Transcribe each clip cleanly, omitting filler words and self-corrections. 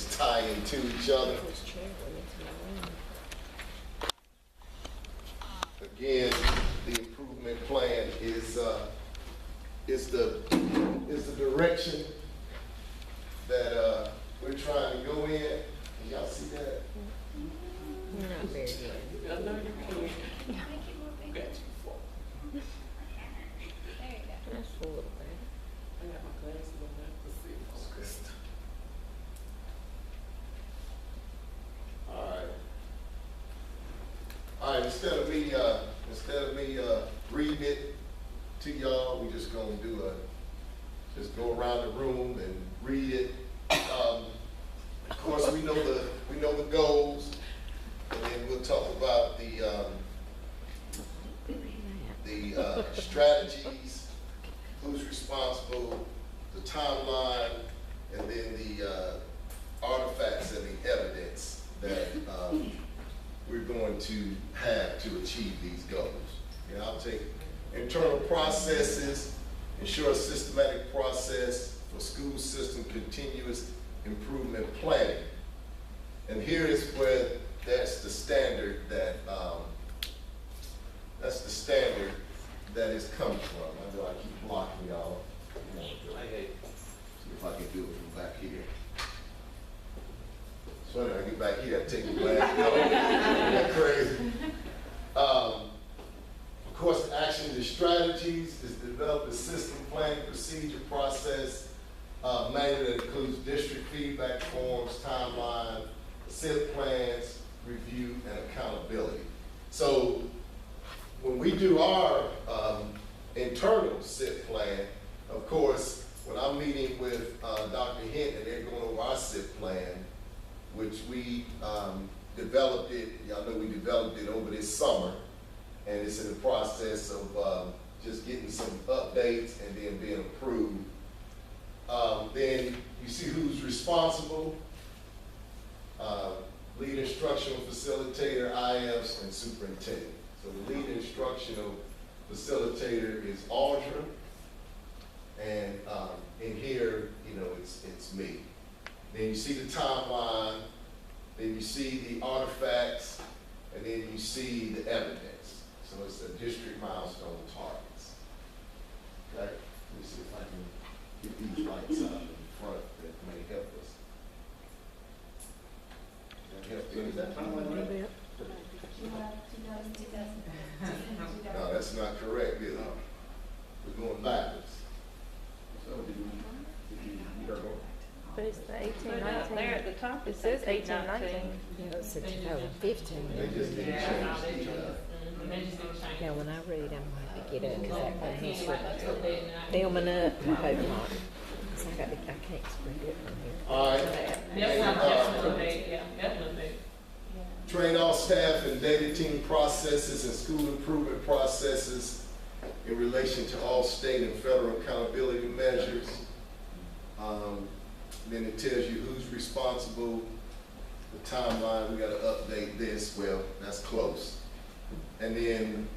things tie into each other. Again, the improvement plan is the direction that we're trying to go in. Can y'all see that? Not very good. I know you can. That's a little better. I got my glasses on that to see. All right, instead of me reading it to y'all, we just gonna do just go around the room and read it. Of course, we know the goals, and then we'll talk about the strategies, who's responsible, the timeline, and then the artifacts and the evidence that we're going to have to achieve these goals. And I'll take internal processes, ensure a systematic process for school system continuous improvement planning. And here is where that's the standard that is coming from. I know I keep blocking y'all. See if I can do it from back here. So when I get back here, I take the glasses off. That's crazy. Of course, the actions and strategies is to develop a system planning procedure process manual that includes district feedback forms, timeline, SIP plans, review, and accountability. So when we do our internal SIP plan, of course, when I'm meeting with Dr. Hint and they're going over our SIP plan, which we developed it, y'all know we developed it over this summer, and it's in the process of just getting some updates and then being approved. Then you see who's responsible, lead instructional facilitator, IFs, and superintendent. So the lead instructional facilitator is Audra, and in here, you know, it's me. Then you see the timeline, then you see the artifacts, and then you see the evidence. So it's the district milestone targets. Okay, let me see if I can get these lights up in front that may help us. That help you? Is that timeline right? No, that's not correct, is it? We're going backwards. So did you go? But it's the 18, But 19. there at the top, It says 18, 19. Yeah, it said 2015. They just didn't change the, Now, when I read, I'm like to get up because that one has filming up. I hope not. So I can't spread it from here. all right. Definitely. Train all staff in data team processes and school improvement processes in relation to all state and federal accountability measures. Then it tells you who's responsible, the timeline, we gotta update this, well, that's close. And then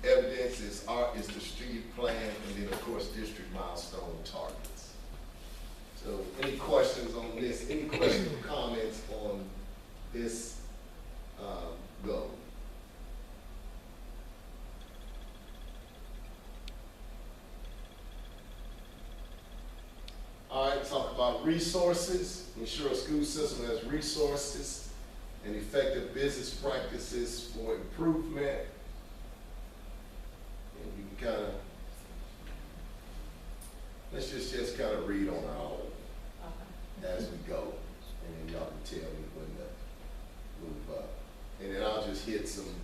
evidence is the strategic plan, and then of course, district milestone targets. So any questions on this, any questions or comments on this goal? All right, talk about resources. Ensure a school system has resources and effective business practices for improvement. And you can kind of, let's just kind of read on our own as we go. And then y'all can tell me when to move up. And then I'll just hit some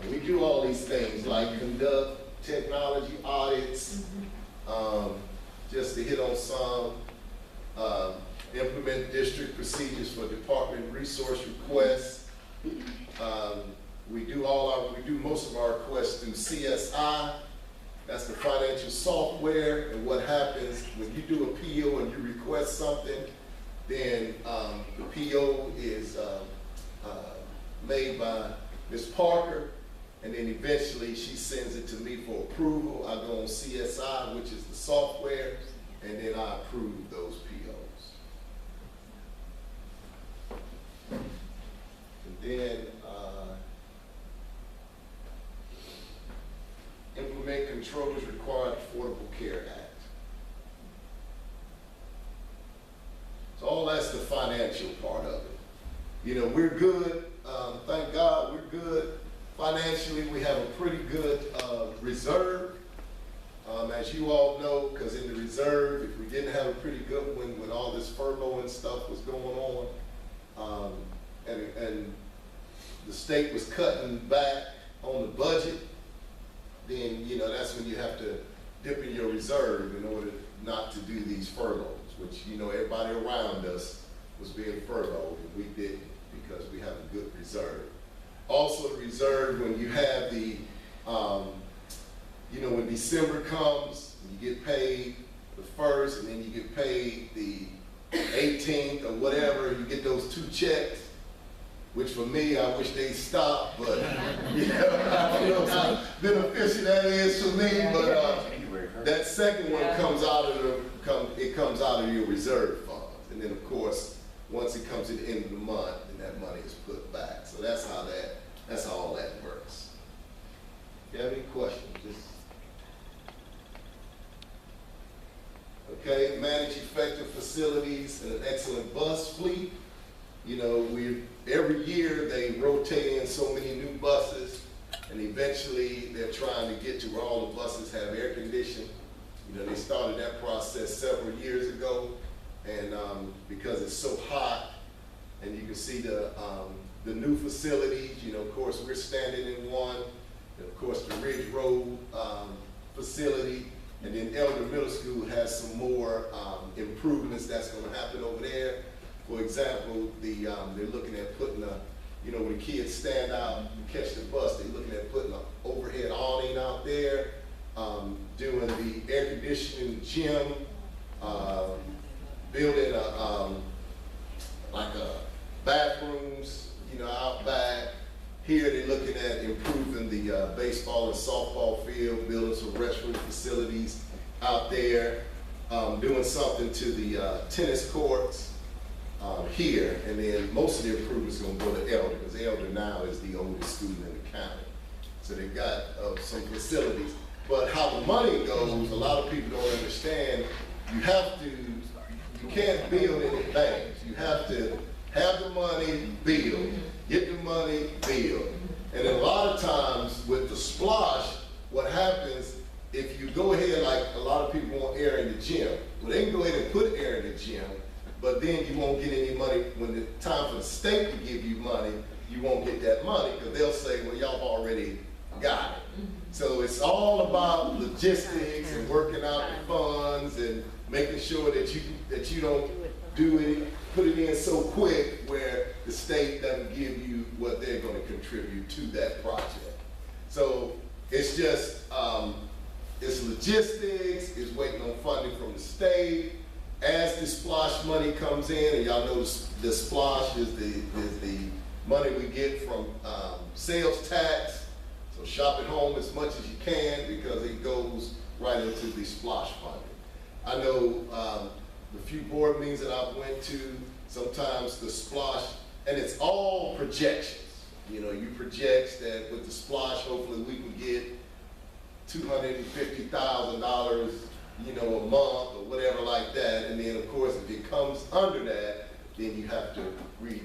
we do all these things like conduct technology audits, just to hit on some, implement district procedures for department resource requests. We do most of our requests through CSI. That's the financial software. And what happens when you do a PO and you request something, then the PO is made by Ms. Parker, and then eventually she sends it to me for approval. I go on CSI, which is the software, and then I approve those POs. And then implement controls required Affordable Care Act. So all that's the financial part of it. You know, we're good. Thank God we're good. Financially, we have a pretty good reserve. As you all know, because in the reserve, if we didn't have a pretty good one when all this furlough and stuff was going on, and the state was cutting back on the budget, then, you know, that's when you have to dip in your reserve in order not to do these furloughs, which, you know, everybody around us was being furloughed, and we didn't because we have a good reserve. Also the reserve, when you have the, you know, when December comes, you get paid the 1st, and then you get paid the 18th or whatever, you get those 2 checks, which for me, I wish they'd stop, but, you know, I don't know how beneficial that is for me, but that second one comes out of it comes out of your reserve funds. And then, of course, once it comes to the end of the month, then that money is put back. So that's how all that works. If you have any questions, just. Okay, manage effective facilities and an excellent bus fleet. You know, every year they rotate in so many new buses, and eventually they're trying to get to where all the buses have air conditioning. You know, they started that process several years ago, and because it's so hot, and you can see the new facilities. You know, of course, we're standing in one. And of course, the Ridge Road facility, and then Elder Middle School has some more improvements that's going to happen over there. For example, they're looking at putting you know, when the kids stand out and catch the bus, they're looking at putting an overhead awning out there, doing the air conditioning gym, building like bathrooms, you know, out back. Here they're looking at improving the baseball and softball field, building some restroom facilities out there, doing something to the tennis courts here, and then most of the improvements are going to go to Elder, because Elder now is the oldest school in the county. So they've got some facilities. But how the money goes, a lot of people don't understand. You can't build in advance. You have to have the money, build. Get the money, build. And a lot of times with the splosh, what happens, if you go ahead, like a lot of people want air in the gym, well, they can go ahead and put air in the gym, but then you won't get any money. When the time for the state to give you money, you won't get that money, because they'll say, well, y'all already got it. So it's all about logistics and working out the funds and making sure that you don't put it in so quick where the state doesn't give you what they're going to contribute to that project. So it's just, it's logistics, it's waiting on funding from the state. As the splosh money comes in, and y'all know the splosh is the money we get from sales tax. So shop at home as much as you can, because it goes right into the splosh funding. I know the few board meetings that I've went to, sometimes the splosh, and it's all projections. You know, you project that with the splosh, hopefully we can get $250,000, you know, a month or whatever like that. And then of course, if it comes under that, then you have to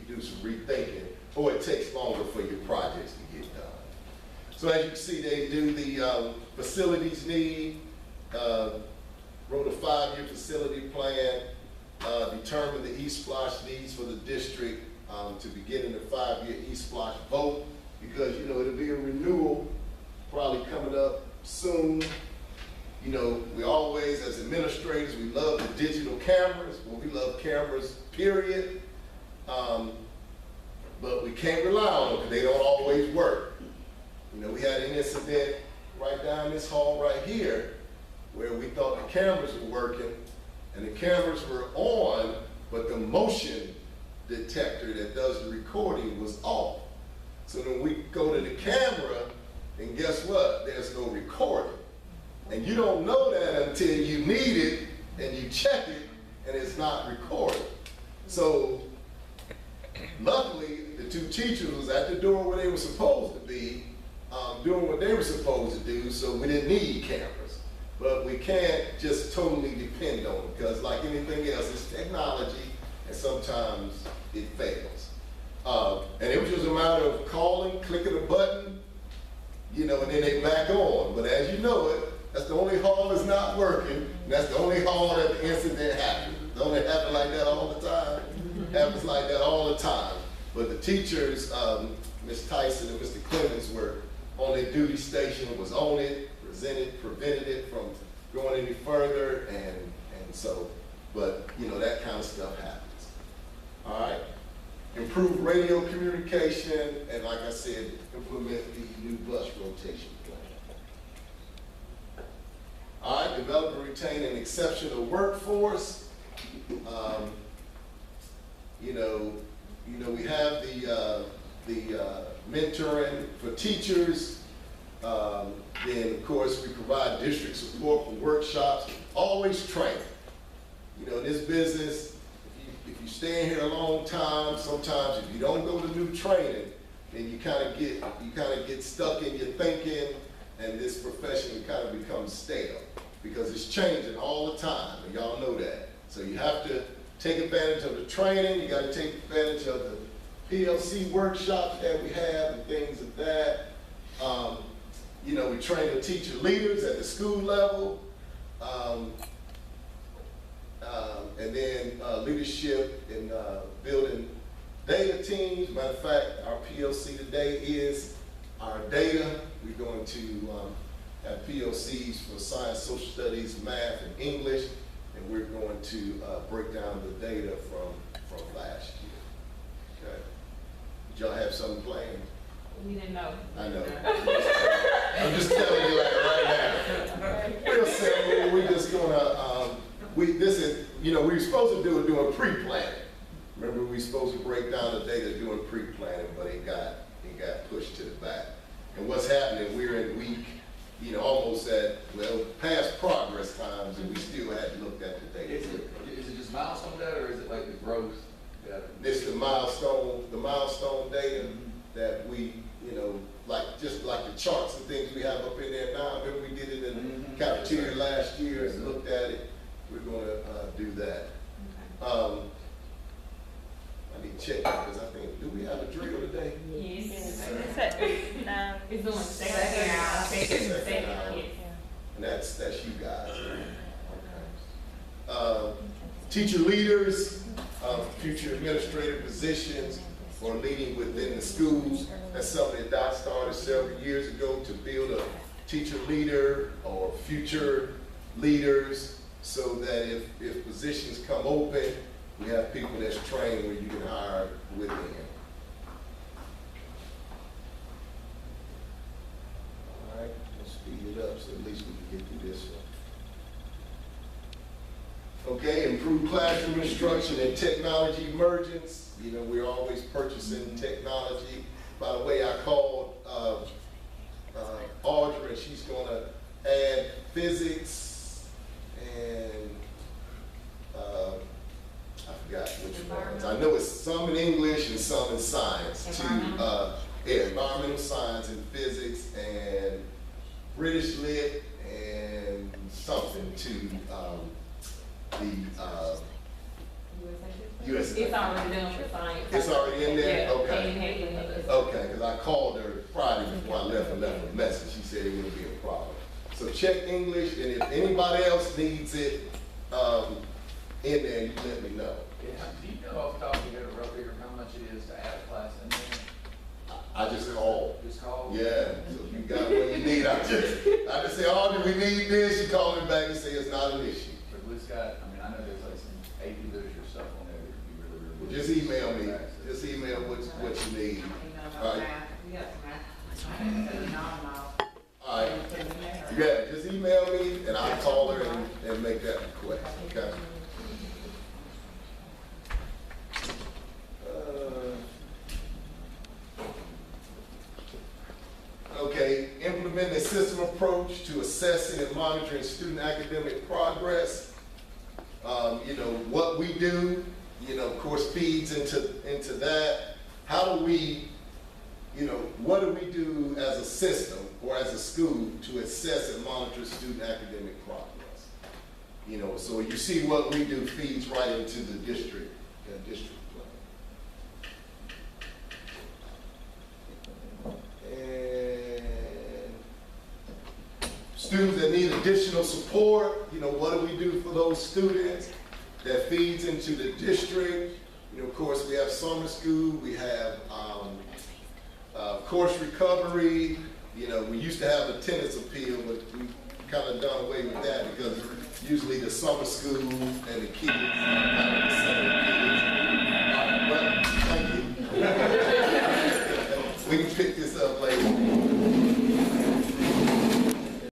do some rethinking, or it takes longer for your projects to get done. So as you can see, they do the facilities need, wrote a 5-year facility plan, determined the E-Splosh needs for the district to begin in the 5-year E-Splosh vote, because, you know, it'll be a renewal probably coming up soon. You know, we always, as administrators, we love the digital cameras. Well, we love cameras, period. But we can't rely on them, because they don't always work. You know, we had an incident right down this hall right here where we thought the cameras were working, and the cameras were on, but the motion detector that does the recording was off. So then we go to the camera, and guess what? There's no recording. And you don't know that until you need it, and you check it, and it's not recorded. So luckily, the two teachers was at the door where they were supposed to be, doing what they were supposed to do, so we didn't need cameras. But we can't just totally depend on it, because like anything else, it's technology, and sometimes it fails. And it was just a matter of calling, clicking a button, you know, and then they back on. But as you know it, that's the only hall that's not working, and that's the only hall that the incident happened. Don't it happen like that all the time? Happens like that all the time. But the teachers, Ms. Tyson and Mr. Clemens, were on their duty station, was on it, prevented it from going any further, and so, but you know, that kind of stuff happens. All right. Improve radio communication, and like I said, implement the new bus rotation plan. All right, develop and retain an exceptional workforce. You know, we have the mentoring for teachers. Then, of course, we provide district support for workshops. Always training. You know, in this business, if you stay in here a long time, sometimes if you don't go to new training, then you kind of get stuck in your thinking, and this profession kind of becomes stale because it's changing all the time, and y'all know that. So you have to take advantage of the training. You got to take advantage of the PLC workshops that we have and things of that. You know, we train the teacher leaders at the school level. And then leadership in building data teams. Matter of fact, our PLC today is our data. We're going to have PLCs for science, social studies, math, and English, and we're going to break down the data from last year. Okay. Did y'all have something planned? We didn't know. I know. I'm just telling you like right now. Real simple. We're just gonna. We were supposed to do it doing pre-planning. Remember, we were supposed to break down the data doing pre-planning, but it got pushed to the back. And what's happening? We're in week, almost at past progress times, and we still hadn't looked at the data. Is it just milestone data, or is it like the growth data? It's the milestone data that we, just like the charts and things we have up in there now. Remember we did it in the cafeteria last year and looked at it. We're going to do that. Okay. I need to check that because I think, do we have a drill today? Yes. It's doing second. And that's you guys. Okay. Teacher leaders, future administrative positions, or leading within the schools. That's something that Doc started several years ago to build a teacher leader or future leaders so that if positions come open, we have people that's trained where you can hire within. All right, let's speed it up so at least we can get through this one. Okay, improve classroom instruction and technology emergence. We're always purchasing technology. By the way, I called Audra, and she's going to add physics and I forgot which ones. I know it's some in English and some in science. Environmental science and physics and British Lit and something to the US. It's already done for science. It's already in there? Yeah. Okay. Okay, because I called her Friday before I left a message. She said it wouldn't be a problem. So check English, and if anybody else needs it in there, you let me know. Yeah. Do you know off the top of your head a rough figure of how much it is to add a class in there? I just called. Just call? Yeah, so if you got what you need, I just say, oh, do we need this? She called me back and said it's not an issue. But Bliss got, I know there's like some AP literature stuff on there that could be really, really. Well, just email me. Just email what you need. All right. All right. Yeah, just email me and I'll call her and make that request, okay? implementing a system approach to assessing and monitoring student academic progress. You know, what we do, you know, of course, feeds into that. How do we, you know, what do we do as a system or as a school to assess and monitor student academic progress? You know, so you see what we do feeds right into the district plan. And students that need additional support, you know, what do we do for those students? That feeds into the district. You know, of course, we have summer school, we have course recovery. You know, we used to have attendance appeal, but we kind of done away with that because usually the summer school and the kids, kind of the same kids. Well, thank you. We can pick this up later.